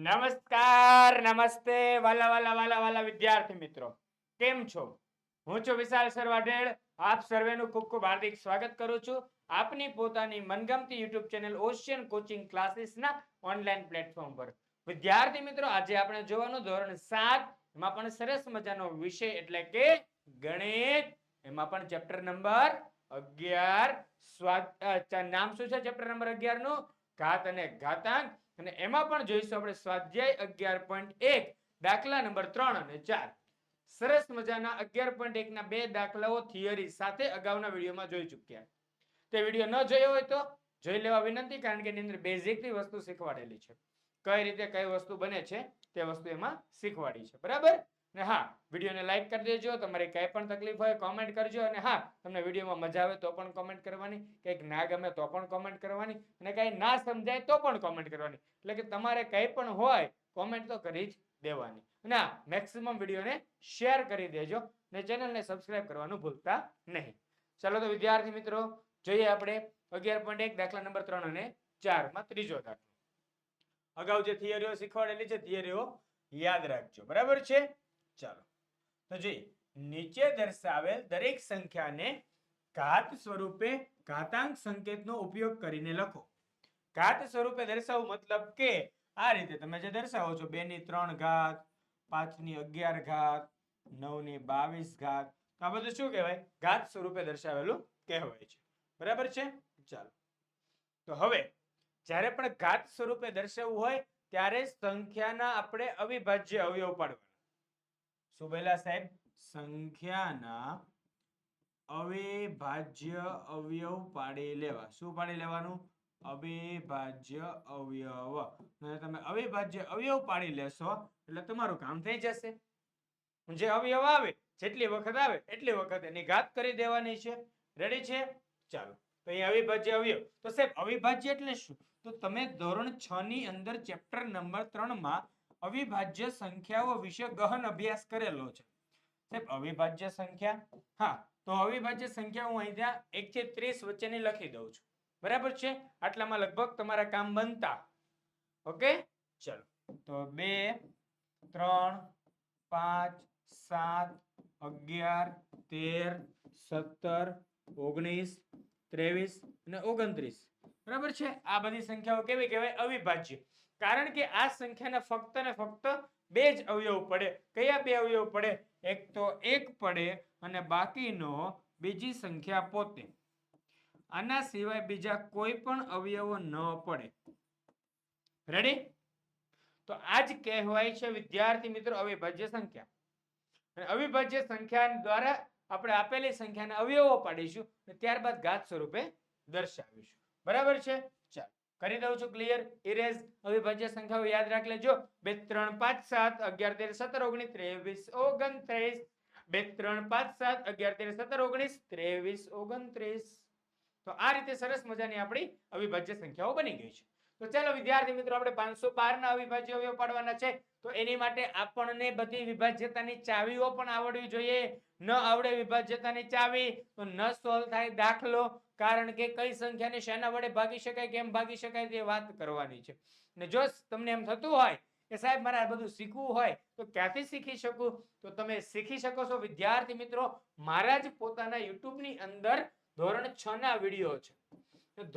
નમસ્કાર નમસ્તે વાલા વાલા વાલા વાલા વિદ્યાર્થી મિત્રો, કેમ છો? હું છું વિશાલ સર વાઢેર. આપ સર્વેનું ખૂબ ખૂબ હાર્દિક સ્વાગત કરું છું આપની પોતાની મનગમતી યુટ્યુબ ચેનલ ઓશિયન કોચિંગ ક્લાસીસના ઓનલાઈન પ્લેટફોર્મ પર. વિદ્યાર્થી મિત્રો, આજે આપણે જોવાનું ધોરણ 7, એમાં પણ સરસ મજાનો વિષય એટલે કે ગણિત. એમાં પણ ચેપ્ટર નંબર 11. નામ શું છે ચેપ્ટર નંબર 11 નું? ઘાત અને ઘાતાંક. અને એમાં પણ જોઈશું આપણે સ્વાધ્યાય 11.1 દાખલા નંબર 3 અને 4. સરસ મજાના 11.1 ના બે દાખલાઓ થિયરી સાથે અગાઉના વિડીયોમાં જોઈ ચૂક્યા. તે વિડીયો ન જોયો હોય તો જોઈ લેવા વિનંતી, કારણ કે એની અંદર બેઝિક થી વસ્તુ શીખવાડેલી છે. કઈ રીતે કઈ વસ્તુ બને છે તે વસ્તુ એમાં શીખવાડી છે. બરાબર ને? હા, વિડીયોને લાઈક કરી દેજો. તમારે કઈ પણ તકલીફ હોય કોમેન્ટ કરજો. અને હા, તમને વિડીયોમાં મજા આવે તો પણ કોમેન્ટ કરવાની, કંઈક ના ગમે તો પણ કોમેન્ટ કરવાની, અને કંઈ ના સમજાય તો પણ કોમેન્ટ કરવાની. એટલે કે તમારે કંઈ પણ હોય કોમેન્ટ તો કરી જ દેવાની. અને હા, મેક્સિમમ વિડીયોને શેર કરી દેજો ને ચેનલને સબસ્ક્રાઇબ કરવાનું ભૂલતા નહીં. ચાલો તો વિદ્યાર્થી મિત્રો, જોઈએ આપણે 11.1 દાખલા નંબર 3 અને 4 માં ત્રીજો દાખલો. અગાઉ જે થિયરીઓ શીખવાડેલી છે થિયરીઓ યાદ રાખજો. બરાબર છે? ચાલો તો જોઈએ, નીચે દર્શાવેલ દરેક સંખ્યાને ઘાત સ્વરૂપે ઘાતાંક સંકેતનો ઉપયોગ કરીને લખો. ઘાત સ્વરૂપે દર્શાવવું મતલબ કે આ રીતે તમે જે દર્શાવો છો 2 ની 3 ઘાત, 5 ની 11 ઘાત, 9 ની 22 ઘાત, તો આ બધું શું કહેવાય? ઘાત સ્વરૂપે દર્શાવેલું કહેવાય છે. બરાબર છે? ચાલો તો હવે જ્યારે પણ ઘાત સ્વરૂપે દર્શાવવું હોય ત્યારે સંખ્યાના આપણે અવિભાજ્ય અવયવ પાડવાના. શું પહેલા સાહેબ? સંખ્યાના અવિભાજ્ય અવયવ પાડી લેવા. શું પાડી લેવાનું? અવિભાજ્ય અવયવ. અને તમે અવિભાજ્ય અવયવ પાડી લેશો એટલે તમારું કામ થઈ જશે. જે અવયવ આવે જેટલી વખત આવે એટલી વખત એની ઘાત કરી દેવાની છે. રેડી છે? ચાલો તો અહીં અવિભાજ્ય અવયવ. તો સાહેબ અવિભાજ્ય એટલે શું? તો તમે ધોરણ 6 ની અંદર ચેપ્ટર નંબર 3 માં અવિભાજ્ય સંખ્યાઓ વિશે ગહન અભ્યાસ કરેલો છે. સાહેબ અવિભાજ્ય સંખ્યા, હા, તો અવિભાજ્ય સંખ્યા હું અહીંયા 1 થી 30 વચ્ચેની લખી દઉં છું. બરાબર છે? આટલામાં લગભગ તમારા કામ બનતા. ઓકે, ચલો તો 2, 3, 5, 7, 11, 13, 17, 19, 23 અને 29. બરાબર છે? આ બધી સંખ્યાઓ કેવી કહેવાય? અવિભાજ્ય. કારણ કે આ સંખ્યાને ફક્ત ને ફક્ત બે જ અવયવ પડે. કયા બે અવયવ પડે? એક તો 1 પડે અને બાકીનો બીજી સંખ્યા પોતે. આના સિવાય બીજા કોઈ પણ અવયવો ન પડે. રેડી? તો આ જ કહેવાય છે વિદ્યાર્થી મિત્રો અવિભાજ્ય સંખ્યા. અને અવિભાજ્ય સંખ્યા દ્વારા આપણે આપેલી સંખ્યાના અવયવો પાડીશું અને ત્યારબાદ ઘાત સ્વરૂપે દર્શાવીશું. બરાબર છે? ચાલો કરી દઉં છું ક્લિયર. ઇરેઝ અવિભાજ્ય સંખ્યાઓ યાદ રાખી લેજો. 2 3 5 7 11 13 17 19 23 29. 2 3 5 7 11 13 17 19 23 29. તો આ રીતે સરસ મજાની આપણી અવિભાજ્ય સંખ્યાઓ બની ગઈ છે. તો ચાલો વિદ્યાર્થી મિત્રો, આપણે 512 ના અવિભાજ્ય અવયવ પાડવાના છે. તો એની માટે આપણને બધી વિભાજ્યતાની ચાવીઓ પણ આવડવી જોઈએ. ન આવડે વિભાજ્યતાની ચાવી તો ન સોલ્વ થાય દાખલો. કારણ કે કઈ સંખ્યાને શેના વડે ભાગી શકાય, કેમ ભાગી શકાય તે વાત કરવાની છે. ને જો તમને એમ થતું હોય કે સાહેબ મારે આ બધું શીખવું હોય તો ક્યાંથી શીખી શકું? તો તમે શીખી શકો છો વિદ્યાર્થી મિત્રો મારા જ પોતાના YouTube ની અંદર ધોરણ 6 ના વિડીયો છે.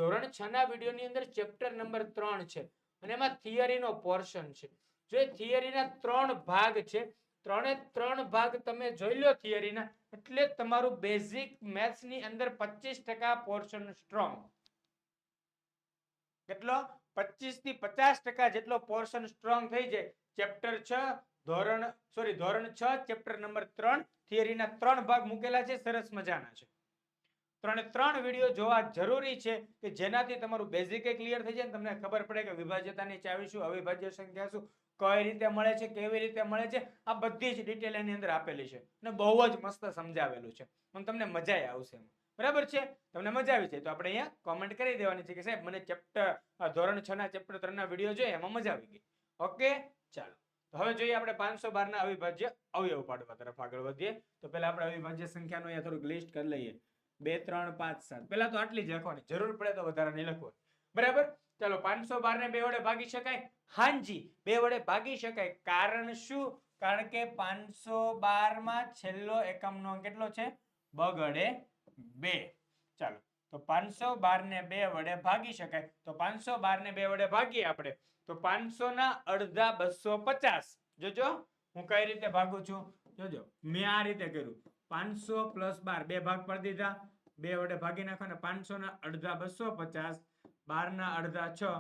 ધોરણ 6 ના વિડીયોની અંદર ચેપ્ટર નંબર 3 છે અને એમાં થિયરીનો પોર્શન છે. જો થિયરીના 3 ભાગ છે, 3 ભાગ તમે જોઈ લો થિયરીના, એટલે તમારું બેઝિક મેથ્સ ની અંદર 25% પોર્શન સ્ટ્રોંગ. કેટલો? 25 થી 50% જેટલો પોર્શન સ્ટ્રોંગ થઈ જાય. ચેપ્ટર 6 ધોરણ 6 ચેપ્ટર નંબર 3 થિયરીના 3 ભાગ મૂકેલા છે, સરસ મજાના છે. 3 વિડીયો જોવા જરૂરી છે કે જેનાથી તમારું બેઝિક ક્લિયર થઈ જાય ને તમને ખબર પડે કે વિભાજ્યતાની ચાવી શું, અવિભાજ્ય સંખ્યા શું, કઈ રીતે મળે છે, કેવી રીતે મળે છે, આ બધી જ ડિટેલ એની અંદર આપેલી છે અને બહુ જ મસ્ત સમજાવેલું છે. પણ તમને મજા આવશે. બરાબર છે? તમને મજા આવી જાય તો આપણે અહીંયા કોમેન્ટ કરી દેવાની છે કે સાહેબ મને ધોરણ 6 ના ચેપ્ટર 3 ના વિડીયો જોઈએ, એમાં મજા આવી ગઈ. ઓકે, ચાલો તો હવે જોઈએ આપણે 512 ના અવિભાજ્ય અવયવ પાડવા તરફ આગળ વધીએ. તો પહેલા આપણે અવિભાજ્ય સંખ્યાનું અહીંયા થોડુંક લિસ્ટ કરી લઈએ. 2 3 5 7. પહેલા તો આટલી જ લખવાની, જરૂર પડે તો વધારે નહીં લખવાની. બરાબર? ચાલો 512 ને 2 વડે ભાગી શકાય? હાજી 2 વડે ભાગી શકાય. કારણ શું? કારણ કે 512 માં છેલ્લો એકમનો અંક કેટલો છે? બગડે 2. ચાલો તો 512 ને 2 વડે ભાગી શકાય. તો 512 ને 2 વડે ભાગીએ આપણે તો 500 ના અડધા 250. જોજો હું કઈ રીતે ભાગું છું. જોજો મેં આ રીતે કર્યું. 500 + 12 બે ભાગ પાડી દીધા. 2 વડે ભાગી નાખો ને 500 ના અડધા 250, 12 ના અડધા 6,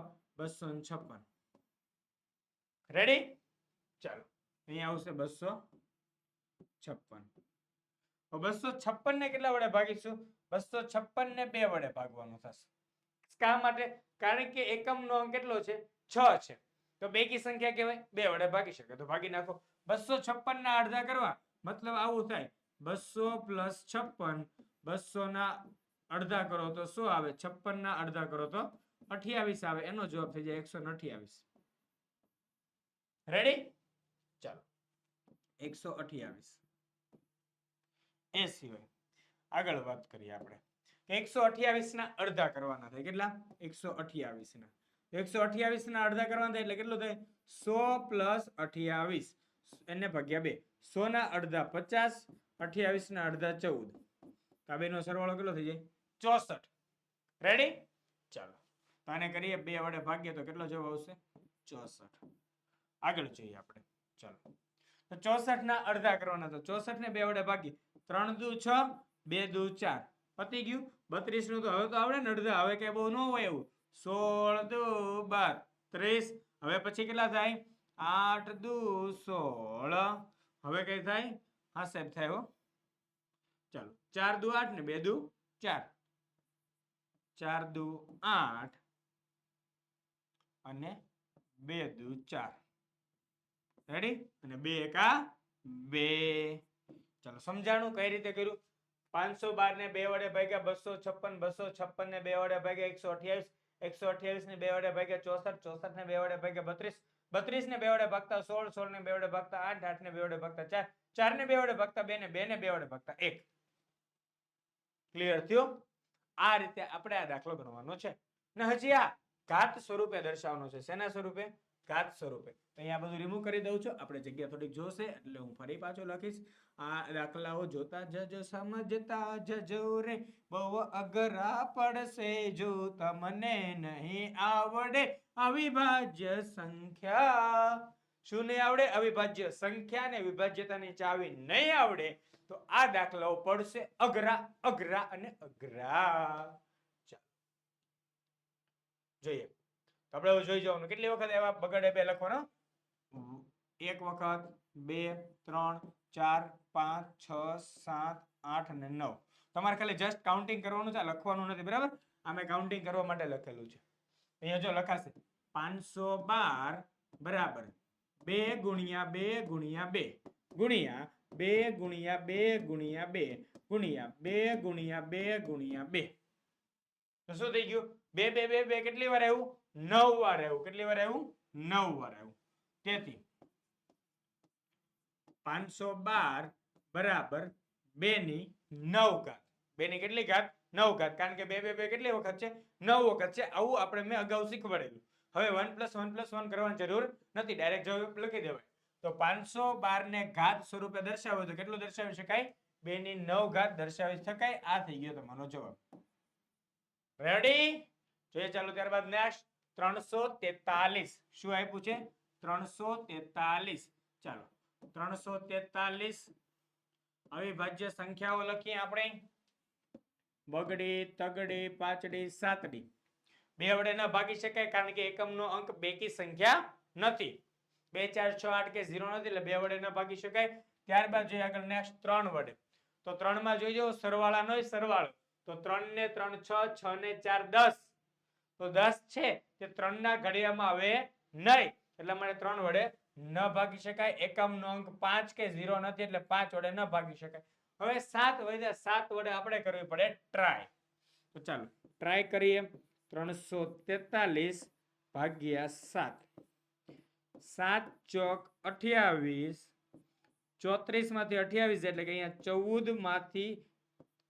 256. રેડી? ચાલો અહીંયા આવશે 256. 256 ને કેટલા વડે ભાગીશું? 256 ને 2 વડે ભાગવાનું થશે. શા માટે? કારણ કે એકમનો અંક કેટલો છે? 6 છે. તો બેકી સંખ્યા કહેવાય, 2 વડે ભાગી શકે તો ભાગી નાખો. 256 ના અડધા કરવા મતલબ આવું થાય 200 + 56, 200 ના અડધા કરો તો 100 આવે, 56 ના અડધા કરો તો 28 આવે. એનો જવાબ થઈ જાય 128. રેડી? ચાલો 128. એ સિવાય આગળ વાત કરીએ આપણે કે 128 ના અડધા કરવાના થાય. કેટલા? 128 ના. 128 ના અડધા કરવાના થાય એટલે કેટલું થાય? 100 + 28 એને ભાગ્યા 2. 100 ના અડધા 50, 28 ના અડધા 14. આ બેનો સરવાળો કેટલો થઈ જાય? 64. રેડી? ચાલો તો આને કરીએ 2 વડે ભાગીએ તો કેટલો જવાબ આવશે? 64. આગળ જોઈએ આપણે. ચાલો તો 64 ના અડધા કરવાના. તો 64 ને 2 વડે ભાગીએ 3 દુ 6, 2 દુ 4. પતી ગયું. 32 નું તો હવે તો આવડે ને અડધા. હવે કઈ બહુ ન હોય એવું. 16 દુ 12, 30. હવે પછી કેટલા થાય? 8 દુ 16. હવે કઈ થાય? હા સાહેબ થાય હો. ચાલો 4 દુ 8 ને 2 દુ 4. 4 દુ 8 અને 2 દુ 4. રેડી? અને 2 એકા 2. ચાલો સમજાણું કઈ રીતે કર્યું? 512 ને 2 વડે ભાગ્યા 256, 256 ને 2 વડે ભાગ્યા 128, 128 ને 2 વડે ભાગ્યા 64, 64 ને 2 વડે ભાગ્યા 32, 32 ને 2 વડે ભાગતા 16, 16 ને 2 વડે ભાગતા 8, 8 ને 2 વડે ભાગતા 4, 4 ને 2 વડે ભાગતા 2 ને 2 ને 2 વડે ભાગતા 1. ક્લિયર થયો? આ રીતે આપણે આ દાખલો ગણવાનો છે. ને હજી આ ઘાત સ્વરૂપે દર્શાવવાનો છે. શેના સ્વરૂપે? ઘાત સ્વરૂપે. અહીંયા બધું રિમૂવ કરી દઉં છું. આપણે જગ્યા થોડીક જોશે એટલે હું ફરી પાછો લખીશ. આ દાખલાઓ જોતા જજો, સમજતા જજો રે, બહુ અઘરા પડશે જો તમને નહીં આવડે અવિભાજ્ય સંખ્યા. શું નહીં આવડે? અવિભાજ્ય સંખ્યા ને વિભાજ્યતાની ચાવી નહીં આવડે તો આ દાખલાઓ પડશે અઘરા, અઘરા અને અઘરા. જોઈએ આપણે જોઈ જવાનું કેટલી વખત એવા બગડે 2 લખવાનો? 1 વખત, 2, 3, 4, 5, 6, 7, 8 અને 9. તમારે ખાલી જસ્ટ કાઉન્ટિંગ કરવાનું છે, લખવાનું નથી. બરાબર? આમે કાઉન્ટિંગ કરવા માટે લખેલું છે. અહીંયા જો લખાશે 512 બરાબર 2 ગુણ્યા 2 ગુણ્યા 2 ગુણ્યા 2 ગુણ્યા 2 ગુણ્યા 2 ગુણ્યા 2 ગુણ્યા 2 ગુણ્યા 2. તો શું થઈ ગયું? 2 2 2 2 કેટલી વાર આવ્યું? 9 વાર આવ્યું. કેટલી વાર આવ્યું? 9 વાર આવ્યું. તેથી 512 બરાબર 2 ની 9 ઘાત. 2 ની કેટલી ઘાત? 9 ઘાત. કારણ કે 2 2 2 કેટલી વખત છે? 9 વખત છે. આવું આપણે મેં અગાઉ શીખવાડેલું. હવે 1 + 1 + 1 કરવાની જરૂર નથી. ડાયરેક્ટ જવાબ લખી દેવાય. તો 512 ને ઘાત સ્વરૂપે દર્શાવ્યો તો કેટલું દર્શાવી શકાય? 2 ની 9 ઘાત દર્શાવી શકાય. આ થઈ ગયો તમારો જવાબ. રેડી? જોઈએ ચાલો ત્યારબાદ નેક્સ્ટ 343. શું આપ્યું છે? 343. ચાલો 343 અવિભાજ્ય સંખ્યાઓ લખીએ આપણે. બગડી, તગડી, પાંચડી, સાતડી. 2 વડે ન ભાગી શકાય કારણ કે એકમનો અંક બેકી સંખ્યા નથી. 2 4 6 8 કે 0 નથી એટલે 2 વડે ન ભાગી શકાય. ત્યારબાદ જોઈએ આગળ નેક્સ્ટ 3 વડે. તો 3 માં જોઈ જાઓ સરવાળાનો સરવાળો. તો 3 ને 3 6, 6 ને 4 10. તો 10 છે તે 3 ના ઘડિયામાં આવે નહીં. એટલે મને 3 વડે ન ભાગી શકાય. એકમનો અંક 5 કે 0 નથી એટલે 5 વડે ન ભાગી શકાય. હવે 7 વધ્યા. 7 વડે આપણે કરવી પડે ટ્રાય. તો ચાલો ટ્રાય કરીએ. 343 ભાગ્યા 7. 7 ચોક 28. 34 માંથી 28 એટલે કે અહીંયા 14 માંથી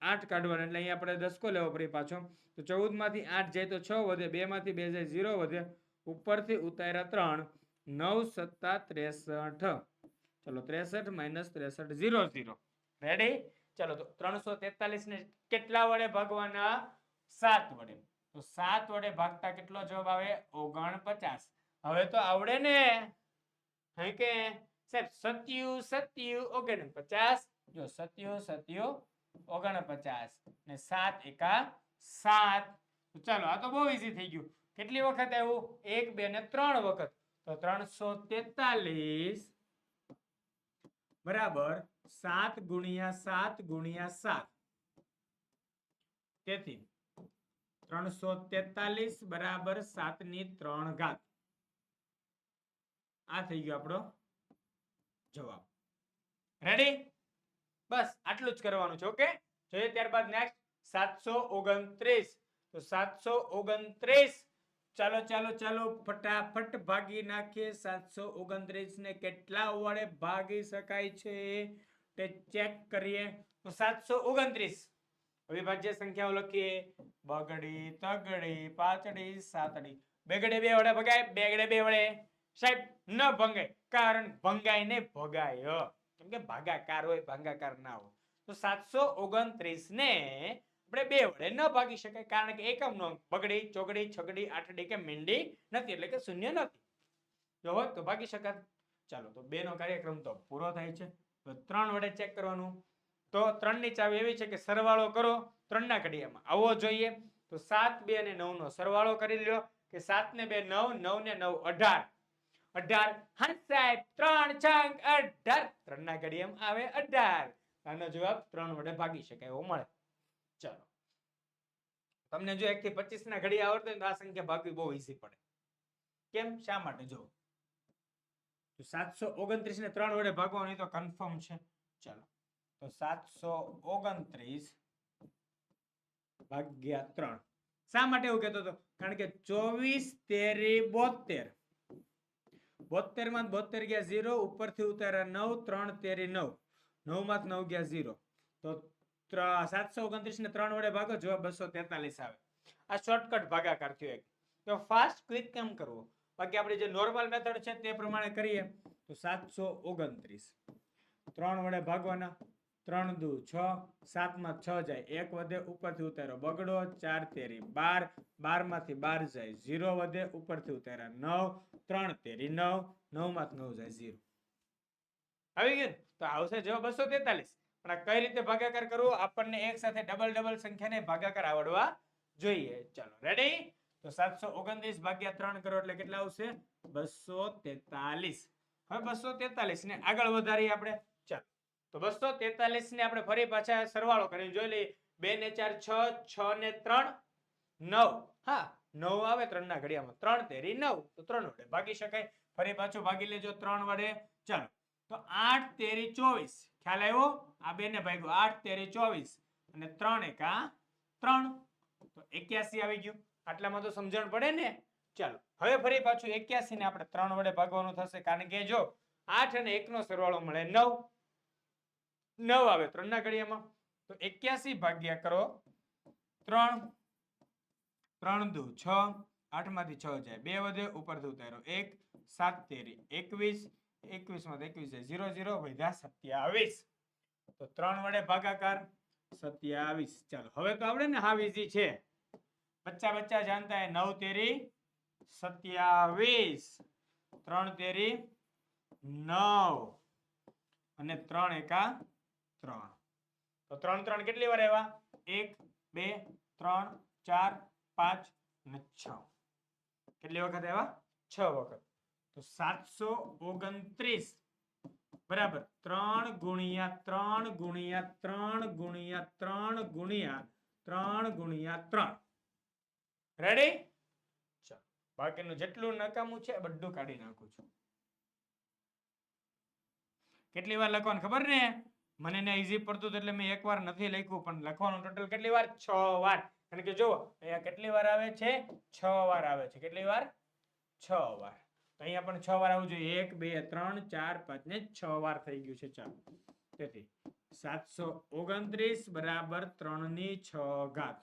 8 કાઢવાના એટલે અહીંયા આપણે દસકો લેવો પડે પાછો. તો 14 માંથી 8 જાય તો 6 વધે, 2 માંથી 2 જાય 0 વધે, ઉપરથી ઉતાર્યા 3, 9 સત્તા 63. ચલો 63 માઇનસ 63 0 0. રેડી? ચલો તો 343 ને કેટલા વડે ભાગવાના? 7 વડે. તો 7 વડે ભાગતા કેટલો જવાબ આવે? 49. હવે તો આવડે ને? હે કે સાહેબ? 7 7 49. જો 7 7 49 ને 7 એકા 7. ચાલો આ તો બહુ ઈઝી થઈ ગયું. કેટલી વખત આવ્યું? 1 2 ને 3 વખત. તો 343 બરાબર 7 ગુણ્યા 7 ગુણ્યા 7. તેથી 343 બરાબર 7 ની 3 ઘાત. આ થઈ ગયો આપણો જવાબ. રેડી? બસ આટલું જ કરવાનું છે. ઓકે, જોઈએ ત્યારબાદ નેક્સ્ટ 729. તો 729 ચાલો ચાલો ચાલો ફટાફટ ભાગી નાખીએ. 729 ને કેટલા વડે ભાગી શકાય છે તે ચેક કરીએ. તો 729 અવિભાજ્ય સંખ્યાઓ લખીએ. બગડી તગડી પાતળી સાતડી. બેગડે 2 વડે ભગાય? બેગડે 2 વડે સાહેબ ન ભંગાય, કારણ ભંગાય ને ભગાય, કેમ કે ભાગાકાર હોય, ભાગાકાર ના હોય. તો 729 ને આપણે 2 વડે ન ભાગી શકાય, કારણ કે એકમ નો બગડી ચોગડી છગડી આઠડી કે મીંડી નથી, એટલે કે શૂન્ય નથી. જો હોત તો ભાગી શકાત. ચાલો તો 2 નો કાર્યક્રમ તો પૂરો થાય છે. તો 3 વડે ચેક કરવાનું. તો 3 ની ચાવી એવી છે કે સરવાળો કરો 3 ના ઘડિયામાં આવવો જોઈએ. તો 7 2 અને 9 નો સરવાળો કરી લ્યો. કે 7 ને 2 9, 9 ને 9 18. 18 હા સાહેબ 3 6 18. 3 ના ઘડિયામાં આવે 18. આનો જવાબ 3 વડે ભાગી શકાય એવો મળે. ચાલો તમને જો 1 થી 25 ના ઘડિયા આવડતો હોય તો આ સંખ્યા ભાગવી બહુ ઈઝી પડે. કેમ? શા માટે? જો 729 ને 3 વડે ભાગવાનું તો કન્ફર્મ છે. ચાલો તો 729 ભાગ્યા 3. શા માટે એવું કહેતો હતો? કારણ કે 24 તેરી 72. 72 માં 72 ગયા 0, ઉપરથી ઉતાર્યા 9, 3 તેરી 9, 9 માં 9 ગયા 0. તો 729 ને 3 વડે ભાગો, જવાબ 243 આવે. આ શોર્ટકટ ભાગાકાર થયો એક. તો ફાસ્ટ ક્વિક કેમ કરવો? બાકી આપણે જે નોર્મલ મેથડ છે તે પ્રમાણે કરીએ. તો 729 3 વડે ભાગવાના. 3 દુ 6, 7 માં 6 જાય, 1 વધે, ઉપરથી ઉતાર્યો બગડો, 4 તેરી 12, 12 માંથી 12 જાય 0 વધે, ઉપરથી ઉતાર્યા 9, 3 તેરી 9, 9 માં 9 જાય 0. આવી ગયું? તો આવશે જવાબ 243. પણ આ કઈ રીતે ભાગાકાર કરવો? આપણને એક સાથે ડબલ ડબલ સંખ્યાને ભાગાકાર આવડવા જોઈએ. ચાલો રેડી? તો 729 ભાગ્યા 3 કરો એટલે કેટલા આવશે? 243. હવે 243 ને આગળ વધારીએ આપણે. ચાલો તો 243 ને આપણે ફરી પાછા સરવાળો કરીને જોઈ લઈએ. 2 ને 4 6, 6 ને 3 9. હા 9 આવે 3 ના ઘડિયામાં. 3 તેરી 9. તો 3 વડે ભાગી શકાય. ફરી પાછું ભાગી લેજો 3 વડે. ચાલો તો 8 તેરી 24. ખ્યાલ આવ્યો? આ બે ને ભાગ્યો 8 તેરી 24 અને 3 એકા 3. તો 81 આવી ગયું. આટલામાં તો સમજણ પડે ને? ચાલો હવે ફરી પાછું 81 ને આપણે 3 વડે ભાગવાનું થશે, કારણ કે જો 8 અને 1 નો સરવાળો મળે 9. 9 આવે 3 ના ઘડિયામાં. તો 81 ભાગ્યા કરો 3. 3 દુ 6, 8 માંથી 6 જાય 2 વધે, ઉપરથી ઉતાર્યો 1, 7 તેરી 21, 21 માં 21 જાય 0 0 વધ્યા 27. તો 3 વડે ભાગાકાર 27. ચાલો હવે તો આપણે ને હાવ ઈઝી છે. બચ્ચા બચ્ચા જાણતા હે 9 તેરી 27, 3 તેરી 9 અને 3 એકા 3. તો 3 3 કેટલી વાર આવ્યા? 1 2 3 4 5 અને 6. કેટલી વખત આવ્યા? 6 વખત. તો 729 બરાબર 3 ગુણ્યા 3 ગુણ્યા 3 ગુણ્યા 3 ગુણ્યા 3 ગુણ્યા 3. રેડી? ચાલો બાકીનું જેટલું નકામું છે બધું કાઢી નાખું છું. કેટલી વાર લખવાનું ખબર ને? મને ને ઈઝી પડતું એટલે મેં એકવાર નથી લખ્યું, પણ લખવાનું ટોટલ કેટલી વાર? 6 વાર. કારણ કે જો અહીંયા કેટલી વાર આવે છે? 6 વાર આવે છે. કેટલી વાર? 6 વાર. તો અહીંયા પણ 6 વાર આવવું જોઈએ. 1 2 3 4 5 ને 6 વાર થઈ ગયું છે. ચાલો તેથી 729 બરાબર 3 ની 6 ઘાત.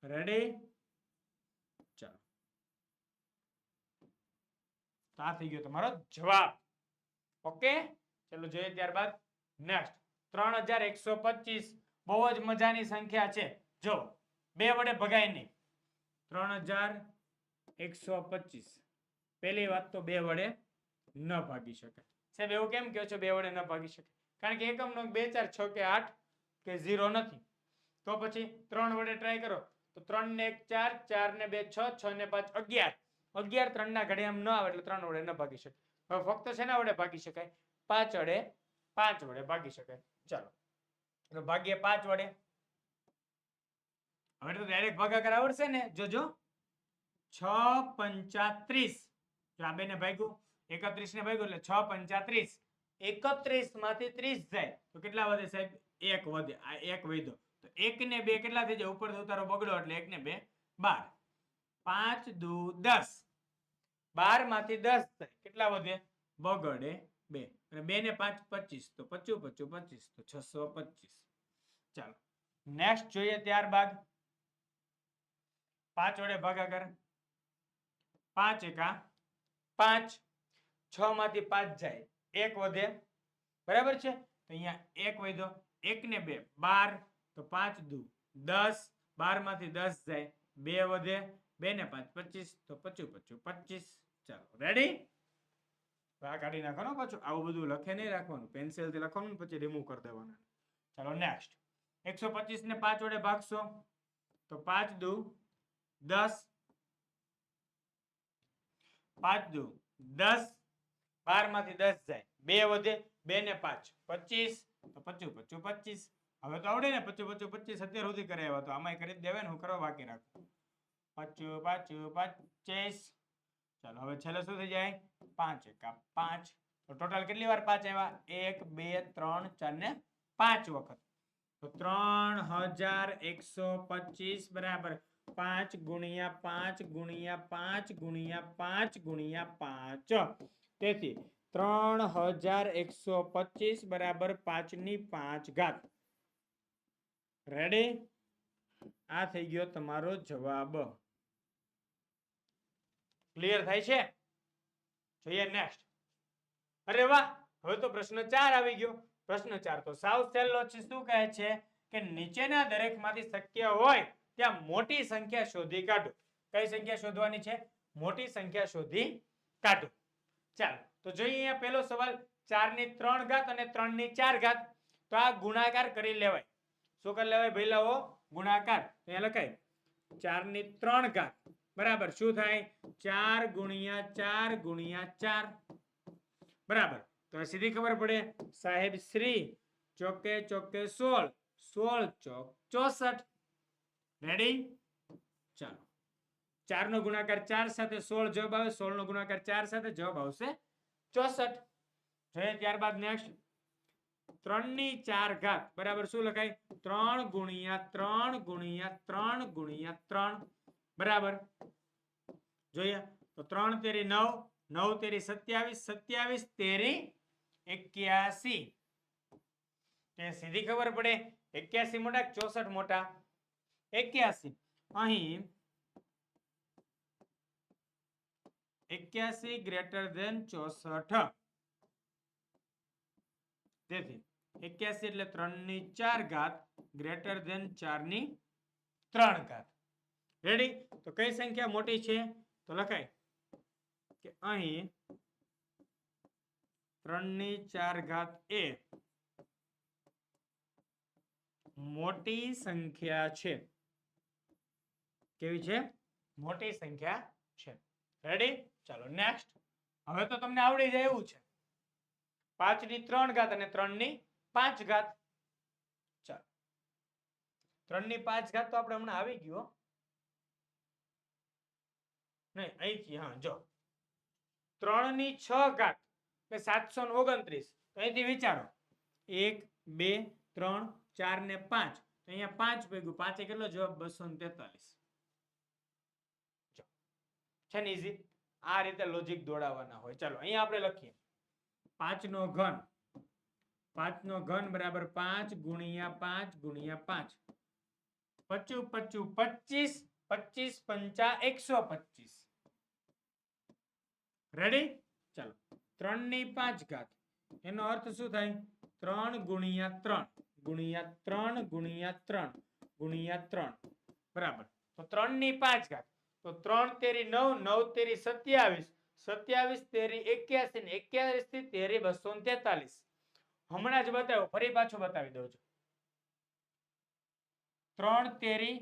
રેડી? ચાલો, તો આ થઈ ગયો તમારો જવાબ. ઓકે, ચલો જોઈએ ત્યારબાદ નેક્સ્ટ 3125 બહુ જ મજાની સંખ્યા છે. જો બે વડે ભગાય નહીં. 3125 પહેલી વાત તો બે વડે ન ભાગી શકાય. સાહેબ એવું કેમ કહો છો બે વડે ન ભાગી શકાય? કારણ કે એકમનો 2 4 6 કે 8 કે 0 નથી. તો પછી 3 વડે ટ્રાય કરો તો 3 ને 1 4, 4 ને 2 6, 6 ને 5 11. 11 3 ના ઘડિયામાં ન આવે એટલે 3 વડે ન ભાગી શકાય. હવે ફક્ત શેના વડે ભાગી શકાય? 5 વડે, 5 વડે ભાગી શકાય. ચાલો તો ભાગીએ 5 વડે. હવે તો ડાયરેક્ટ ભાગાકાર આવડશે ને? જોજો 6 35. જો આ બેને ભાગ્યું 31 ને ભાગ્યું એટલે 6 35. 31 માંથી 30 જાય તો કેટલા વધે સાહેબ? 1 વધે. આ 1 વધ્યો તો 1 ને 2 કેટલા થઈ જાય? ઉપરથી ઉતારો બગડો એટલે 1 ને 2 12. 5 દુ 10. 12 માંથી 10 થાય કેટલા વધે? બગડે 2 અને 2 ને 5 25 તો 25 25 25 તો 625. ચાલો નેક્સ્ટ જોઈએ ત્યારબાદ 5 વડે ભાગાકાર. 5 એકા 5. 6 માંથી 5 જાય 1 વધે. બરાબર છે? તો અહીંયા 1 વધ્યો. 1 ને 2 12 તો 5 દુ 10. 12 માંથી 10 જાય 2 વધે. 2 ને 5 25 તો 25 25. ચાલો રેડી? આ કાઢી નાખવાનું પાછું. આવું બધું લખે નહીં રાખવાનું. પેન્સિલ થી લખવાનું પછી રિમૂવ કરી દેવાનું. ચાલો નેક્સ્ટ 125 ને 5 વડે ભાગશો તો 5 દુ 10. 5 દુ 10. 12 માંથી 10 જાય 2 વધે. 2 ને 5 25 તો 25 25. હવે તો આવડે ને 25 25 અત્યાર સુધી કરે આવ્યા તો આમાં કરી જ દેવાય ને. હું કરવા બાકી રાખું 25 25. ચાલો હવે છેલ્લે શું થઈ જાય? 5 એકા 5. તો ટોટલ કેટલી વાર 5 આવ્યા? 1 2 3 4 ને 5 વખત. તો 3125 બરાબર 5 ગુણ્યા 5 ગુણ્યા 5 ગુણ્યા 5 ગુણ્યા 5. તેથી 3125 બરાબર 5 ની 5 ઘાત. રેડી? આ થઈ ગયો તમારો જવાબ. ક્લિયર થાય છે? જોઈએ નેક્સ્ટ. અરે વાહ, હવે તો પ્રશ્ન 4 આવી ગયો. પ્રશ્ન 4 તો સાવ સહેલો છે. શું કહે છે કે નીચેના દરેકમાંથી શક્ય હોય ત્યાં મોટી સંખ્યા શોધી કાઢો. કઈ સંખ્યા શોધવાની છે? મોટી સંખ્યા શોધી કાઢો. ચાલો તો જોઈએ અહીંયા પહેલો સવાલ 4 ની 3 ઘાત અને 3 ની 4 ઘાત. તો આ ગુણાકાર કરી લેવાય. શું કરી લેવાય ભઈલાઓ? ગુણાકાર. અહીંયા લખાય 4 ની 3 ઘાત બરાબર શું થાય? 4 ગુણ્યા 4 ગુણ્યા 4 બરાબર. તો સીધી ખબર પડે સાહેબ શ્રી ચોકે ચોકે 16. 16 ચોક 64. રેડી? ચાલો 4 નો ગુણાકાર 4 સાથે 16 જવાબ આવે. 16 નો ગુણાકાર 4 સાથે જવાબ આવશે 64. જોઈએ ત્યારબાદ નેક્સ્ટ 3 ની 4 ઘાત બરાબર શું લખાય? 3 ગુણ્યા 3 ગુણ્યા 3 ગુણ્યા 3 બરાબર. જોઈએ તો 3 તેરી 9, 9 તેરી 27, 27 તેરી 81. તે સીધી ખબર પડે 81 મોટા 64 મોટા? 81. અહીં 81 ગ્રેટર ધેન 64. તેથી 81 એટલે 3 ની 4 ઘાત ગ્રેટર ધેન 4 ની 3 ઘાત. રેડી? તો કઈ સંખ્યા મોટી છે? તો લખાય કે અહીં 3 ની 4 ઘાત એ મોટી સંખ્યા છે. કેવી છે? મોટી સંખ્યા છે. રેડી? ચાલો નેક્સ્ટ. હવે તો તમને આવડી જાય એવું છે. 5 ની 3 ઘાત અને 3 ની 5 ઘાત. ચાલો 3 ની 5 ઘાત તો આપણે હમણાં આવી ગયો નહીં અહીંથી. હા જો 3 ની 6 ઘાત એટલે 729. તો અહીંથી વિચારો 1 2 3 4 ને 5. તો અહીંયા 5 ભેગું 5 એ કેટલો જવાબ? 243. છે ને ઈઝી? આ રીતે લોજિક દોડાવવાના હોય. ચાલો અહીંયા આપણે લખીએ 5 નો ઘન. 5 નો ઘન બરાબર 5 ગુણ્યા 5 ગુણ્યા 5 પચું પચું 25, 25 પંચા 125. રેડી? ચાલો 3 ની 5 ઘાત, એનો અર્થ શું થાય? 3 ગુણ્યા 3 ગુણ્યા 3 ગુણ્યા 3 ગુણ્યા 3 બરાબર. તો 3 ની 5 ઘાત, તો 3 તેરી 9, 9 તેરી 27, 27 તેરી 81 ને 81 તેરી 243. હમણાં જ બતાવ્યું, ફરી પાછું બતાવી દઉં છું. 3 તેરી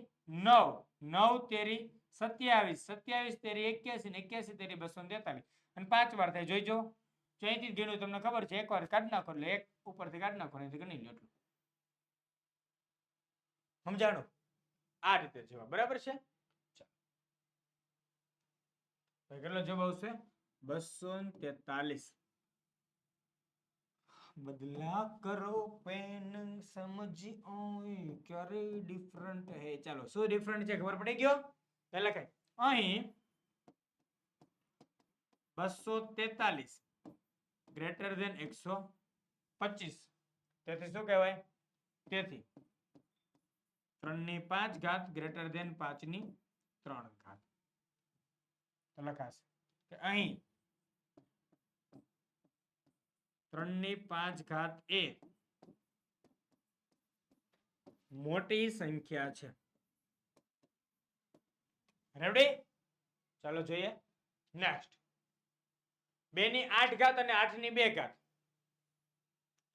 9, 9 તેરી 27, 27 તેરી 81 ને 81 તેરી 243 અને 5 વાર થાય. જોઈજો, અહીંથી ગણ્યું તમને ખબર છે, એક વાર કાઢી નાખો એટલે એક ઉપરથી કાઢી નાખો, અહીંથી ગણી લો. સમજાણું? આ રીતે જવાબ બરાબર છે. કેટલો જવાબ આવશે? 243. બદલા કરો પેન સમજી ઓય ક્યારે ડિફરન્ટ હે. ચાલો, શું ડિફરન્ટ છે ખબર પડી ગયો? પહેલા કઈ અહીં 243 ગ્રેટર ધેન 125, તેથી શું કહેવાય? તેથી 3 ની 5 ઘાત ગ્રેટર ધેન 5 ની 3 ઘાત. તો લખાશે કે અહીં 3 ની 5 ઘાત એ મોટી સંખ્યા છે. રેડી? ચાલો જોઈએ નેક્સ્ટ. 2 ની 8 ઘાત અને 8 ની 2 ઘાત.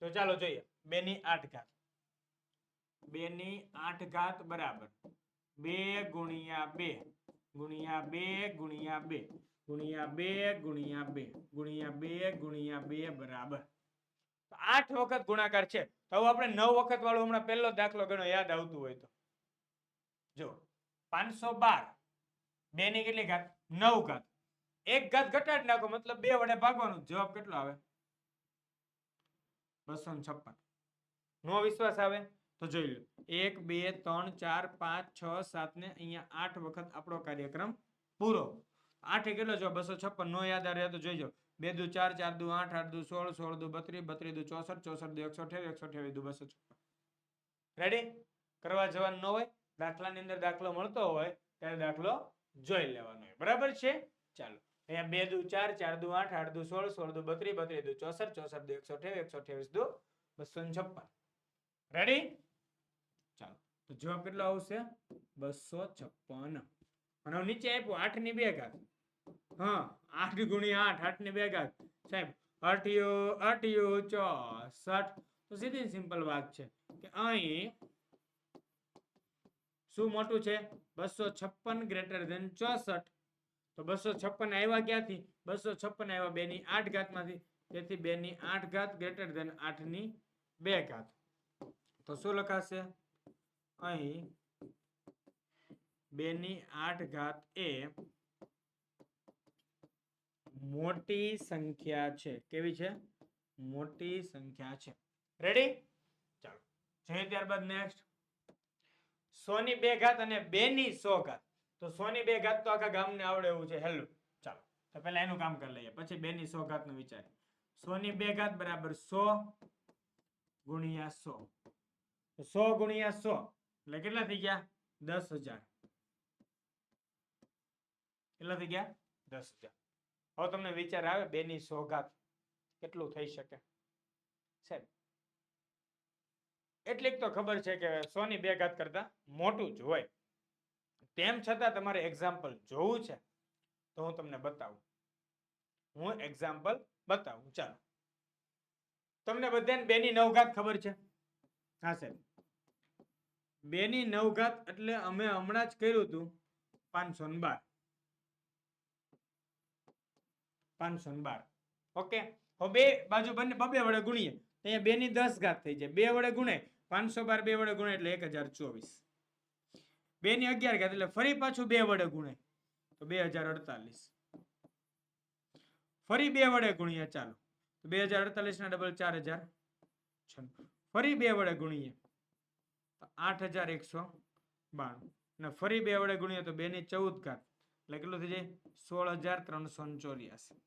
તો ચાલો જોઈએ 2 ની 8 ઘાત. 2 ની 8 ઘાત બરાબર 2 ગુણ્યા 2 ગુણ્યા 2 ગુણ્યા 2 ગુણ્યા 2 ગુણ્યા 2 ગુણ્યા 2 ગુણ્યા 2 બરાબર 8 વખત ગુણાકાર છે. તો આપણે 9 વખત વાળો હમણાં પહેલો દાખલો ગણો, યાદ આવતું હોય તો જો 512. 2 ની કેટલી ઘાત? 9 ઘાત. એક ઘાત ઘટાડી નાખો મતલબ 2 વડે ભાગવાનું. જવાબ કેટલો આવે? 256. નો વિશ્વાસ આવે તો જોઈ લો. 1 2 3 4 5 6 7 ને અહીંયા 8 વખત આપણો કાર્યક્રમ પૂરો. 8 એ કેટલો જવાબ? 256. નો યાદ આવે તો જોઈજો. 2 દુ 4, 4 દુ 8, 8 દુ 16, 16 દુ 32, 32 દુ 64, 64 દુ 128, 128 દુ 256. રેડી? કરવા જવાનું ન હોય, દાખલાની અંદર દાખલો મળતો હોય ત્યારે દાખલો જોઈ લેવાનો હોય. બરાબર છે? ચાલો, અહીંયા 2 દુ 4, 4 દુ 8, 8 દુ 16, 16 દુ 32, 32 દુ 64, 64 દુ 128, 128 દુ 256. રેડી? ચાલો, તો જવાબ કેટલો આવશે? 256. અને નીચે આપ્યું 8 ની 2 ઘાત. હા, 8 ગુણ્યા 8, 8 ની 2 ઘાત. સાહેબ, 8 64. તો સીધી સિમ્પલ વાત છે કે અહીં શું મોટું છે? 256 ગ્રેટર ધેન 64. તો 256 આવ્યા ક્યાંથી? 256 આવ્યા 2 ની 8 ઘાત માંથી. તેથી 2 ની 8 ઘાત ગ્રેટર ધેન 8 ની 2 ઘાત. તો શું લખાશે? અહીં 2 ની 8 ઘાત એ મોટી સંખ્યા છે. કેવી છે? મોટી સંખ્યા છે. રેડી? ચાલો જોઈએ ત્યારબાદ નેક્સ્ટ. 100 ની 2 ઘાત અને 2 ની 100 ઘાત. તો 100 ની 2 ઘાત તો આખા ગામને આવડે એવું છે. હેલો, ચાલો તો પહેલા એનું કામ કરી લઈએ, પછી 2 ની 100 ઘાત નું વિચારીએ. 100 ની 2 ઘાત બરાબર 100 ગુણ્યા 100. તો 100 ગુણ્યા 100 એટલે કેટલા થઈ ગયા? 10,000. કેટલા થઈ ગયા? 10,000. હવે તમને વિચાર આવે 2 ની 100 ઘાત કેટલું થઈ શકે? સાહેબ, એટલીક તો ખબર છે કે 100 ની 2 ઘાત કરતા મોટું જ હોય. તેમ છતાં તમારે એક્ઝામ્પલ જોવું છે તો હું તમને બતાવું. હું એક્ઝામ્પલ બતાવું. ચાલો, તમને બધાને 2 ની 9 ઘાત ખબર છે? હા સાહેબ, 2 ની 9 ઘાત એટલે અમે હમણાં જ કર્યું હતું 512. 512. ઓકે, હવે બે બાજુ બંને બબે વડે ગુણીએ તો અહીંયા 2 ની 10 ઘાત થઈ જાય. 2 વડે ગુણે 512, 2 વડે ગુણે એટલે 1024. 2 ની 11 ઘાત એટલે ફરી પાછું 2 વડે ગુણે તો 2048. ફરી 2 વડે ગુણીએ ચાલો તો 2048 ના ડબલ 4096. ફરી 2 વડે ગુણીએ તો 8192. અને ફરી 2 વડે ગુણીએ તો 2 ની 14 ઘાત એટલે કેટલું થઈ જાય? 16384.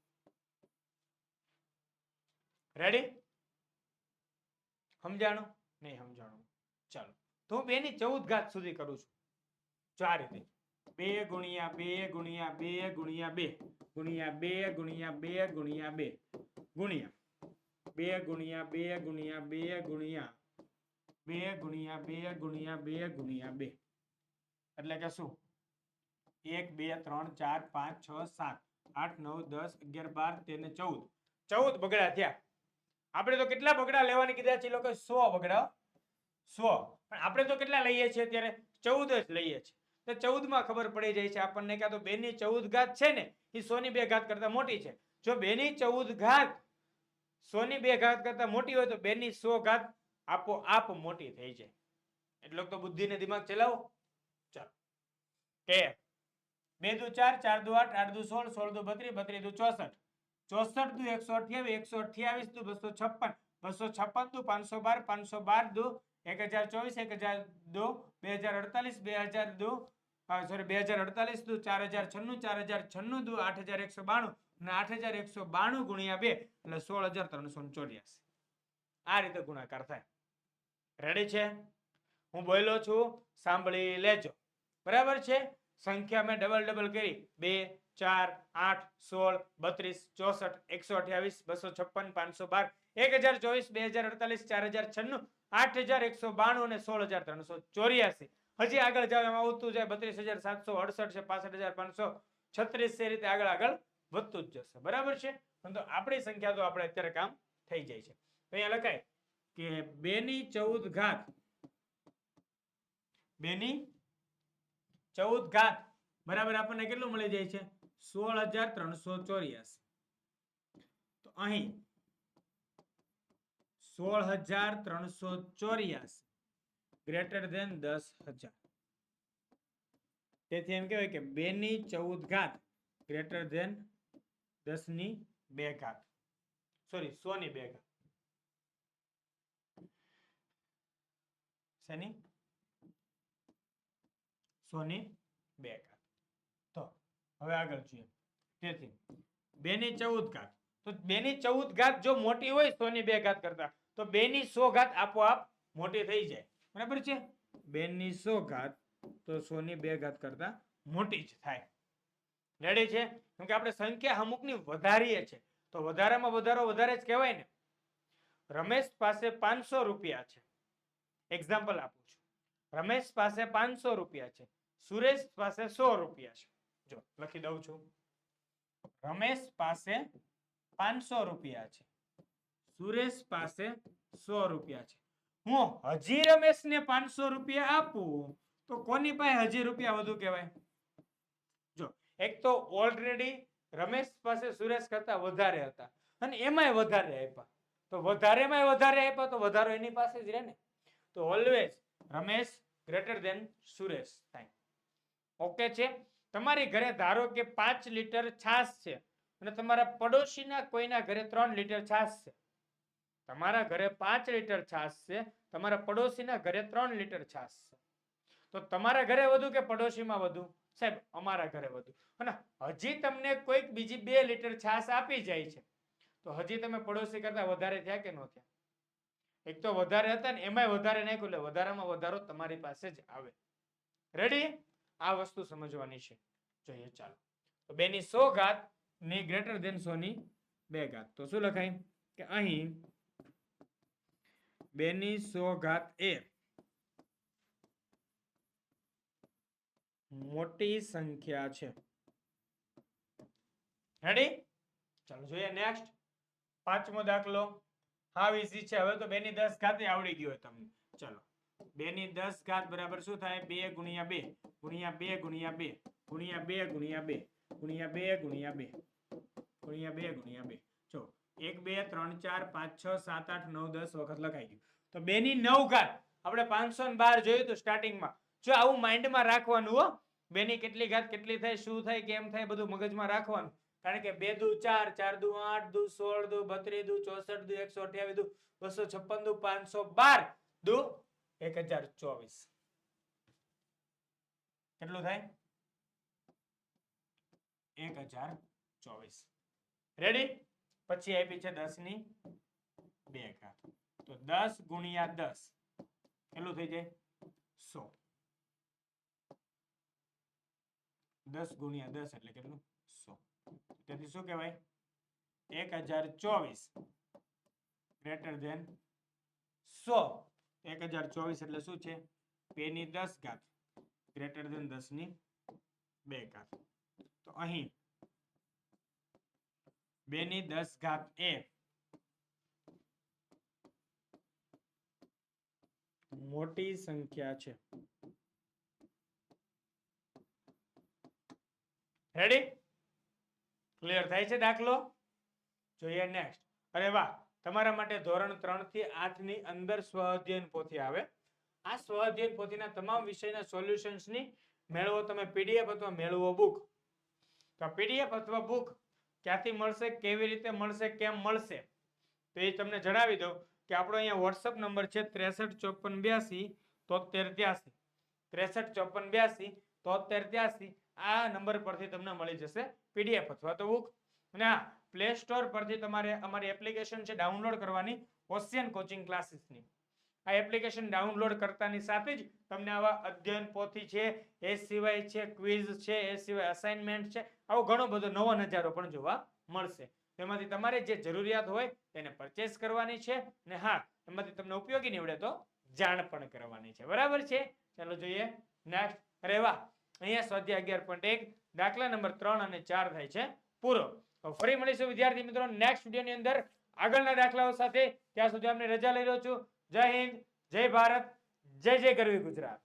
રેડી? સમજાણું? નહીં સમજાણું? ચાલો તો હું 2 ની 14 ઘાત સુધી કરું છું. જો આ રીતે 2 ગુણ્યા 2 ગુણ્યા 2 ગુણ્યા 2 ગુણ્યા 2 ગુણ્યા 2 ગુણ્યા 2 ગુણ્યા 2 ગુણ્યા 2 ગુણ્યા 2 ગુણ્યા 2 ગુણ્યા 2 ગુણ્યા 2 ગુણ્યા 2 એટલે કે શું 1 2 3 4 5 6 7 8 9 10 11 12 13 ને 14 બગડા થયા. આપણે તો કેટલા બગડા લેવાની કીધા છે લોકો 100 બગડા 100 પણ આપણે તો કેટલા લઈએ છીએ અત્યારે 14 જ લઈએ છીએ. તો 14 માં ખબર પડી જાય છે આપણને કે તો 2 ની 14 ઘાત છે ને એ 100 ની 2 ઘાત કરતા મોટી છે. જો 2 ની 14 ઘાત 100 ની 2 ઘાત કરતા મોટી હોય તો 2 ની 100 ઘાત આપોઆપ મોટી થઈ જાય. એટલે તો બુદ્ધિ ને દિમાગ ચલાવો. ચાલો કે 2 દુ 4 4 દુ 8 8 દુ 16 16 દુ 32 32 દુ 64 64 દુ 128 128 દુ 256 256 દુ 512 512 દુ 1024 1000 દુ 2048 2000 દુ 2048 દુ 4096 4096 દુ 8192 અને 8192 ગુણ્યા 2 એટલે 16384. આ રીતે ગુણાકાર થાય. રેડી છે? હું બોલ્યો છું સાંભળી લેજો. બરાબર છે? સંખ્યા મેં ડબલ કરી 2 4 8 16 32 64 128 256 512 1024 2048 4096 809192 અને 16384. હજી આગળ જાવ એમાં આવતું જાય 32768 છે 65536 છે રીતે આગળ વધતું જ જશે. બરાબર છે? પરંતુ આપણી સંખ્યા તો આપણે અત્યારે કામ થઈ જાય છે. તો અહીંયા લખાય કે 2 ની 14 ઘાત 2 ની 14 ઘાત બરાબર આપણને કેટલું મળી જાય છે 16384. તો અહીં 16384 ગ્રેટર ધેન 10,000. તેથી એમ કહેવાય કે 2 ની 14 ઘાત ગ્રેટર ધેન 10 ની 2 ઘાત સોરી 100 ની 2 ઘાત. શેની 100 ની 2 ઘાત. તો હવે આગળ જોઈએ. તેથી 2 ની 14 ઘાત તો 2 ની 14 ઘાત જો મોટી હોય 100 ની 2 ઘાત કરતા તો 2 ની 100 ઘાત આપોઆપ મોટી થઈ જાય. બરાબર છે? 2 ની 100 ઘાત તો 100 ની 2 ઘાત કરતા મોટી જ થાય. રેડી છે? કેમ કે આપણે સંખ્યા અમુકની વધારીએ છે તો વધારામાં વધારો વધારે જ કહેવાય ને. રમેશ પાસે 500 રૂપિયા છે. એક્ઝામ્પલ આપું છું. રમેશ પાસે 500 રૂપિયા છે. સુરેશ પાસે 100 રૂપિયા છે. જો લખી દઉં છું. રમેશ પાસે 500 રૂપિયા છે. સુરેશ પાસે 100 રૂપિયા છે. હું હજી રમેશને 500 રૂપિયા આપું તો કોની પાસે હજી રૂપિયા વધુ કહેવાય? જો એક તો ઓલરેડી રમેશ પાસે સુરેશ કરતા વધારે હતા અને એમાંય વધારે આપ્યા તો વધારેમાં વધારે આપ્યા તો વધારો એની પાસે જ રહે ને. તો always Ramesh greater than Suresh થાય. ઓકે છે? તમારી ઘરે ધારો કે 5 લીટર છાશ છે અને તમારા પડોશીના કોઈના ઘરે 3 લીટર છાશ છે. તમારા ઘરે 5 લીટર છાશ છે, તમારા પડોશીના ઘરે 3 લીટર છાશ છે. તો તમારા ઘરે વધુ કે પડોશીમાં વધુ? સાહેબ અમારા ઘરે વધુ. અને હજી તમને કોઈક બીજી 2 લીટર છાશ આપી જાય છે તો હજી તમે પડોશી કરતા વધારે થયા કે ન થયા? એક તો વધારે હતા ને એમાંય વધારે નાખ્યું એટલે વધારામાં વધારો તમારી પાસે જ આવે. રેડી? આ વસ્તુ સમજવાની છે. જોઈએ ચાલો. તો 2 ની 100 ઘાત ની ગ્રેટર ધેન 100 ની 2 ઘાત. તો શું લખાય કે અહીં 2 ની 100 ઘાત એ મોટી સંખ્યા છે. રેડી? ચાલો જોઈએ નેક્સ્ટ. પાંચમો દાખલો. હાવ ઈઝી છે. હવે તો 2 ની 10 ઘાત આવડી ગયો તમને. ચાલો 2 ની 10 ઘાત બરાબર શું થાય 2 ગુણ્યા 2 ગુણ્યા 2 ગુણ્યા 2 ગુણ્યા 2 ગુણ્યા 2 ગુણ્યા 2 ગુણ્યા 2 ગુણ્યા 2 ગુણ્યા 2. જો 1 2 3 4 5 6 7 8 9 10 વખત લખાઈ ગયું. તો 2 ની 9 ઘાત આપણે 512 જોયું હતું સ્ટાર્ટિંગમાં. જો આવું માઇન્ડમાં રાખવાનું હો. 2 ની કેટલી ઘાત કેટલી થાય શું થાય કેમ થાય બધું મગજમાં રાખવાનું. કારણ કે 2 દુ 4 4 દુ 8 દુ 16 દુ 32 દુ 64 દુ 128 દુ 256 દુ 512 દુ 1024. કેટલું થાય 1024. રેડી? પછી આપી છે 10 ની 2 ઘાત. તો 10 ગુણ્યા 10 કેટલું થઈ જાય 100. 10 ગુણ્યા 10 એટલે કેટલું? 100. તેથી શું કહેવાય? 1024 ગ્રેટર ધેન 100. 1024 એટલે શું છે? 2 ની 10 ઘાત ગ્રેટર ધેન 10 ની 2 ઘાત. તો અહીં 2 ની 10 ઘાત એ મોટી સંખ્યા છે. રેડી? ક્લિયર થાય છે દાખલો? જોઈએ નેક્સ્ટ. અરે વાહ, તમારા માટે ધોરણ 3 થી 8 ની અંદર સ્વઅધ્યયન પોથી આવે. આ સ્વઅધ્યયન પોથીના તમામ વિષયના સોલ્યુશન્સની મેળવો તમે પીડીએફ અથવા મેળવો બુક. તો પીડીએફ અથવા બુક ક્યાંથી મળશે, કેવી રીતે મળશે, કેમ મળશે, તો એ તમને જણાવી દઉં કે આપણો અહીંયા વોટ્સઅપ નંબર છે 635482 7383. 635482 7383. આ નંબર પરથી તમને મળી જશે પીડીએફ અથવા તો બુક. અને હા, પ્લે સ્ટોર પરથી તમારે અમારી એપ્લિકેશન છે ડાઉનલોડ કરવાની, ઓશિયન કોચિંગ ક્લાસીસની. આ એપ્લિકેશન ડાઉનલોડ કરતાની સાથે જ તમને આવા અધ્યયન પોથી છે, એ સિવાય છે ક્વિઝ છે, એ સિવાય અસાઇનમેન્ટ છે, આવો ઘણો બધો નવો નજારો પણ જોવા મળશે. તેમાંથી તમારે જે જરૂરિયાત હોય તેને પરચેસ કરવાની છે. ને હા, એમાંથી તમને ઉપયોગી નીવડે તો જાણ પણ કરવાની છે. બરાબર છે? ચાલો જોઈએ નેક્સ્ટ. અરે વાહ, અહીંયા સ્વાધ્યાય 11.1 દાખલા નંબર 3 અને 4 થાય છે પૂરો. તો ફરી મળીશું વિદ્યાર્થી મિત્રો નેક્સ્ટ વિડિયોની અંદર આગળના દાખલાઓ સાથે. ત્યાં સુધી અમને રજા લઈ રહ્યો છું. જય હિન્દ, જય ભારત, જય જય ગરવી ગુજરાત.